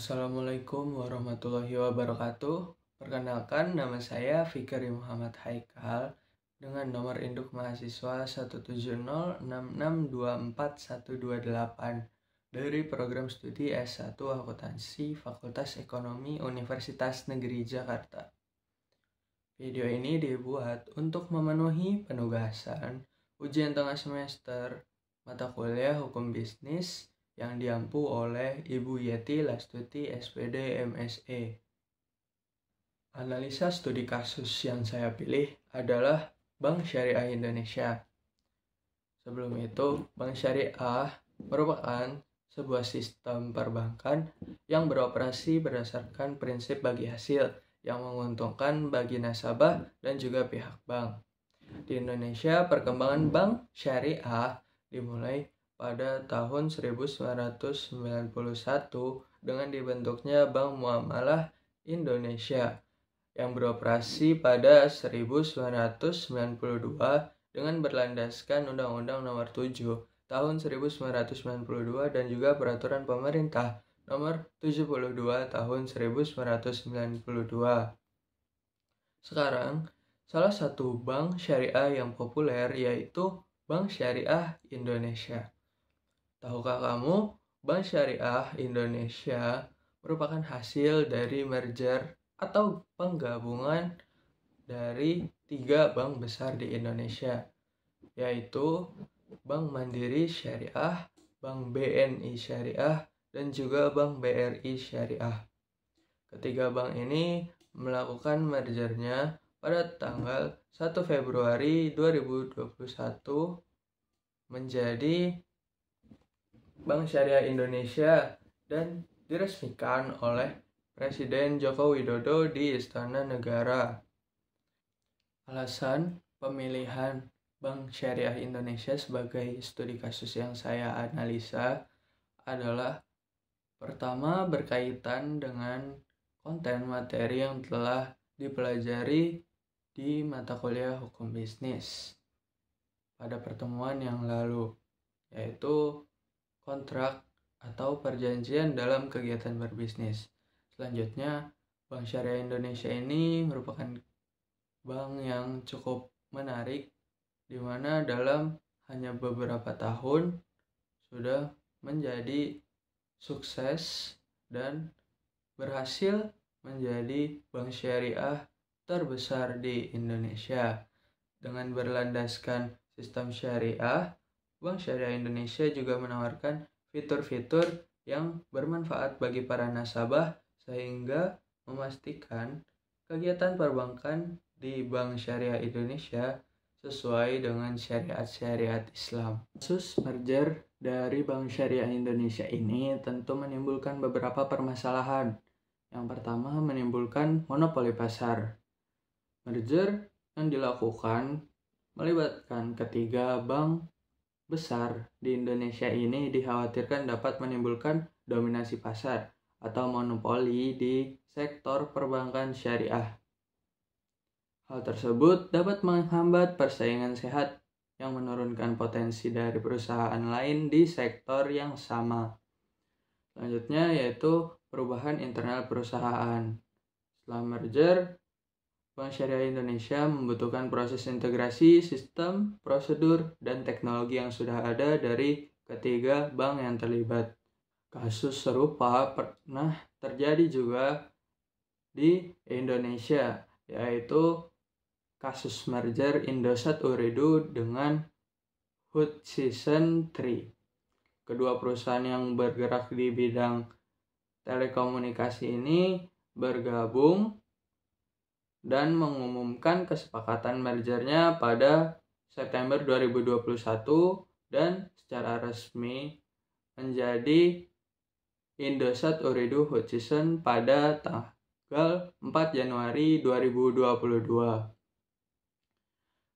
Assalamualaikum warahmatullahi wabarakatuh. Perkenalkan, nama saya Fikri Muhammad Haikal dengan nomor induk mahasiswa 17066241128 dari program studi S1 Akuntansi Fakultas Ekonomi Universitas Negeri Jakarta. Video ini dibuat untuk memenuhi penugasan ujian tengah semester mata kuliah Hukum Bisnis yang diampu oleh Ibu Yeti Lastuti SPD MSE. Analisa studi kasus yang saya pilih adalah Bank Syariah Indonesia. Sebelum itu, Bank Syariah merupakan sebuah sistem perbankan yang beroperasi berdasarkan prinsip bagi hasil yang menguntungkan bagi nasabah dan juga pihak bank. Di Indonesia, perkembangan Bank Syariah dimulai pada tahun 1991 dengan dibentuknya Bank Muamalah Indonesia yang beroperasi pada 1992 dengan berlandaskan Undang-Undang Nomor 7 Tahun 1992 dan juga Peraturan Pemerintah Nomor 72 Tahun 1992. Sekarang, salah satu bank syariah yang populer yaitu Bank Syariah Indonesia. Tahukah kamu, Bank Syariah Indonesia merupakan hasil dari merger atau penggabungan dari 3 bank besar di Indonesia, yaitu Bank Mandiri Syariah, Bank BNI Syariah, dan juga Bank BRI Syariah. Ketiga bank ini melakukan mergernya pada tanggal 1 Februari 2021 menjadi Bank Syariah Indonesia dan diresmikan oleh Presiden Joko Widodo di Istana Negara. Alasan pemilihan Bank Syariah Indonesia sebagai studi kasus yang saya analisa adalah pertama, berkaitan dengan konten materi yang telah dipelajari di mata kuliah Hukum Bisnis pada pertemuan yang lalu, yaitu kontrak atau perjanjian dalam kegiatan berbisnis. Selanjutnya, Bank Syariah Indonesia ini merupakan bank yang cukup menarik, di mana dalam hanya beberapa tahun sudah menjadi sukses dan berhasil menjadi bank syariah terbesar di Indonesia. Dengan berlandaskan sistem syariah, Bank Syariah Indonesia juga menawarkan fitur-fitur yang bermanfaat bagi para nasabah sehingga memastikan kegiatan perbankan di Bank Syariah Indonesia sesuai dengan syariat-syariat Islam. Kasus merger dari Bank Syariah Indonesia ini tentu menimbulkan beberapa permasalahan. Yang pertama, menimbulkan monopoli pasar. Merger yang dilakukan melibatkan ketiga bank besar di Indonesia ini dikhawatirkan dapat menimbulkan dominasi pasar atau monopoli di sektor perbankan syariah. Hal tersebut dapat menghambat persaingan sehat yang menurunkan potensi dari perusahaan lain di sektor yang sama. Selanjutnya yaitu perubahan internal perusahaan. Setelah merger, Bank Syariah Indonesia membutuhkan proses integrasi sistem, prosedur, dan teknologi yang sudah ada dari ketiga bank yang terlibat. Kasus serupa pernah terjadi juga di Indonesia, yaitu kasus merger Indosat Ooredoo dengan Hutchison 3. Kedua perusahaan yang bergerak di bidang telekomunikasi ini bergabung dan mengumumkan kesepakatan mergernya pada September 2021 dan secara resmi menjadi Indosat Ooredoo Hutchison pada tanggal 4 Januari 2022.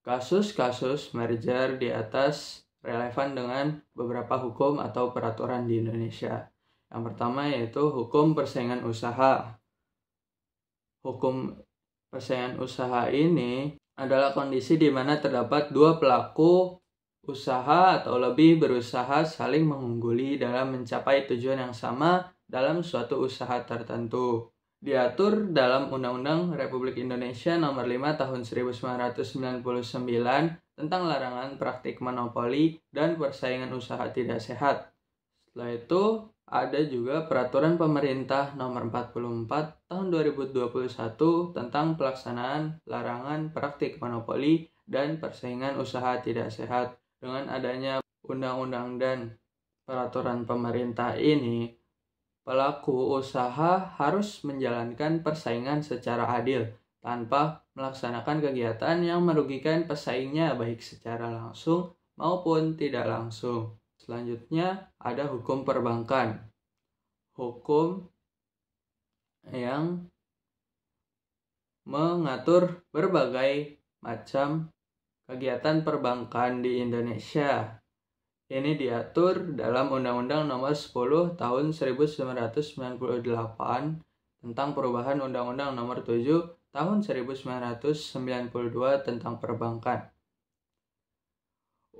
Kasus-kasus merger di atas relevan dengan beberapa hukum atau peraturan di Indonesia. Yang pertama yaitu hukum persaingan usaha. Hukum persaingan usaha ini adalah kondisi di mana terdapat dua pelaku usaha atau lebih berusaha saling mengungguli dalam mencapai tujuan yang sama dalam suatu usaha tertentu. Diatur dalam Undang-Undang Republik Indonesia Nomor 5 Tahun 1999 tentang larangan praktik monopoli dan persaingan usaha tidak sehat. Setelah itu, ada juga Peraturan Pemerintah Nomor 44 Tahun 2021 tentang pelaksanaan larangan praktik monopoli dan persaingan usaha tidak sehat. Dengan adanya undang-undang dan peraturan pemerintah ini, pelaku usaha harus menjalankan persaingan secara adil tanpa melaksanakan kegiatan yang merugikan pesaingnya baik secara langsung maupun tidak langsung. Selanjutnya ada hukum perbankan. Hukum yang mengatur berbagai macam kegiatan perbankan di Indonesia. Ini diatur dalam Undang-Undang Nomor 10 Tahun 1998 tentang perubahan Undang-Undang Nomor 7 Tahun 1992 tentang perbankan.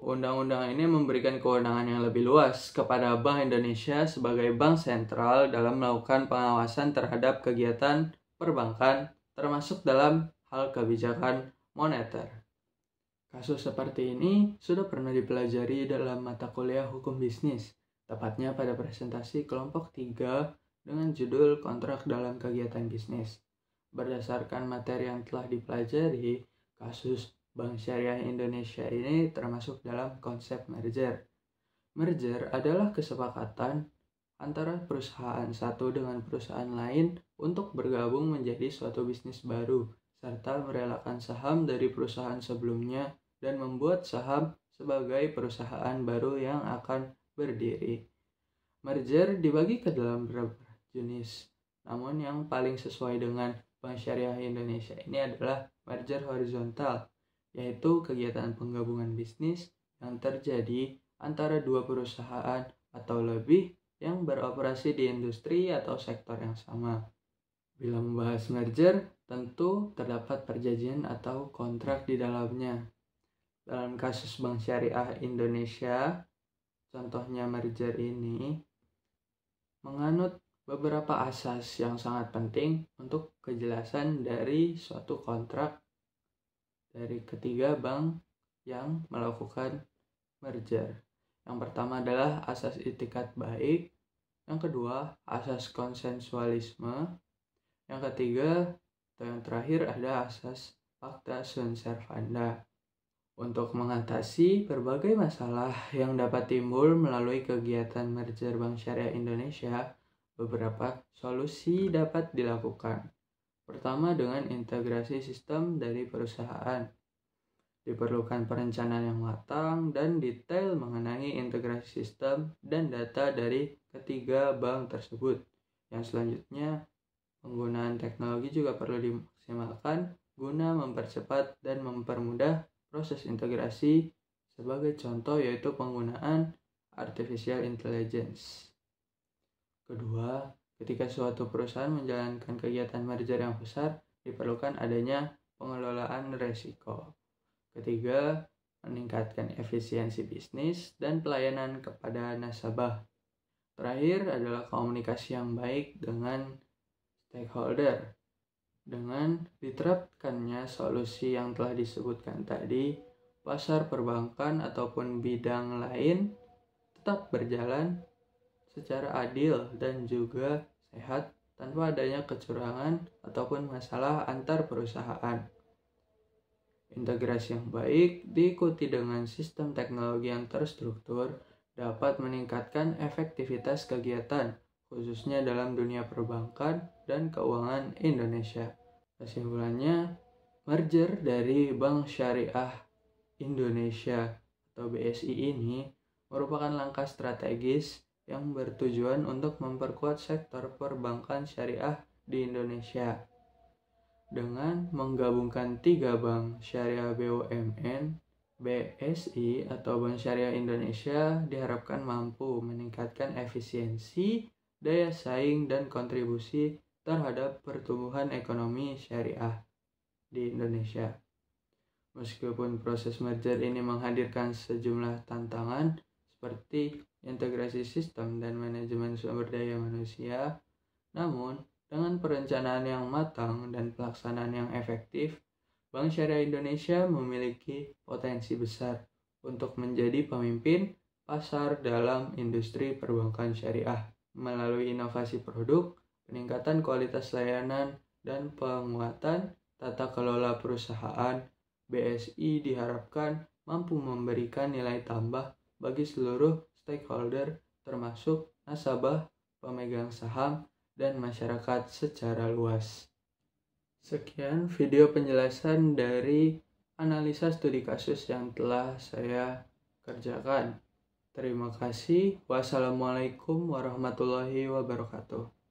Undang-undang ini memberikan kewenangan yang lebih luas kepada Bank Indonesia sebagai bank sentral dalam melakukan pengawasan terhadap kegiatan perbankan, termasuk dalam hal kebijakan moneter. Kasus seperti ini sudah pernah dipelajari dalam mata kuliah hukum bisnis, tepatnya pada presentasi kelompok 3 dengan judul kontrak dalam kegiatan bisnis. Berdasarkan materi yang telah dipelajari, kasus Bank Syariah Indonesia ini termasuk dalam konsep merger. Merger adalah kesepakatan antara perusahaan satu dengan perusahaan lain untuk bergabung menjadi suatu bisnis baru, serta merelakan saham dari perusahaan sebelumnya dan membuat saham sebagai perusahaan baru yang akan berdiri. Merger dibagi ke dalam beberapa jenis, namun yang paling sesuai dengan Bank Syariah Indonesia ini adalah merger horizontal, yaitu kegiatan penggabungan bisnis yang terjadi antara dua perusahaan atau lebih yang beroperasi di industri atau sektor yang sama. Bila membahas merger, tentu terdapat perjanjian atau kontrak di dalamnya. Dalam kasus Bank Syariah Indonesia, contohnya merger ini menganut beberapa asas yang sangat penting untuk kejelasan dari suatu kontrak dari ketiga bank yang melakukan merger. Yang pertama adalah asas itikat baik, yang kedua asas konsensualisme, yang ketiga atau yang terakhir ada asas pacta sunt servanda. Untuk mengatasi berbagai masalah yang dapat timbul melalui kegiatan merger Bank Syariah Indonesia, beberapa solusi dapat dilakukan. Pertama, dengan integrasi sistem dari perusahaan. Diperlukan perencanaan yang matang dan detail mengenai integrasi sistem dan data dari ketiga bank tersebut. Yang selanjutnya, penggunaan teknologi juga perlu dimaksimalkan guna mempercepat dan mempermudah proses integrasi. Sebagai contoh yaitu penggunaan artificial intelligence. Kedua, ketika suatu perusahaan menjalankan kegiatan merger yang besar, diperlukan adanya pengelolaan risiko. Ketiga, meningkatkan efisiensi bisnis dan pelayanan kepada nasabah. Terakhir adalah komunikasi yang baik dengan stakeholder. Dengan diterapkannya solusi yang telah disebutkan tadi, pasar perbankan ataupun bidang lain tetap berjalan secara adil dan juga sehat tanpa adanya kecurangan ataupun masalah antar perusahaan. Integrasi yang baik diikuti dengan sistem teknologi yang terstruktur dapat meningkatkan efektivitas kegiatan, khususnya dalam dunia perbankan dan keuangan Indonesia. Kesimpulannya, merger dari Bank Syariah Indonesia atau BSI ini merupakan langkah strategis yang bertujuan untuk memperkuat sektor perbankan syariah di Indonesia. Dengan menggabungkan 3 bank syariah BUMN, BSI atau Bank Syariah Indonesia diharapkan mampu meningkatkan efisiensi, daya saing, dan kontribusi terhadap pertumbuhan ekonomi syariah di Indonesia. Meskipun proses merger ini menghadirkan sejumlah tantangan seperti integrasi sistem dan manajemen sumber daya manusia. Namun, dengan perencanaan yang matang dan pelaksanaan yang efektif, Bank Syariah Indonesia memiliki potensi besar untuk menjadi pemimpin pasar dalam industri perbankan syariah. Melalui inovasi produk, peningkatan kualitas layanan, dan penguatan tata kelola perusahaan, BSI diharapkan mampu memberikan nilai tambah bagi seluruh stakeholder termasuk nasabah, pemegang saham, dan masyarakat secara luas. Sekian video penjelasan dari analisa studi kasus yang telah saya kerjakan. Terima kasih. Wassalamualaikum warahmatullahi wabarakatuh.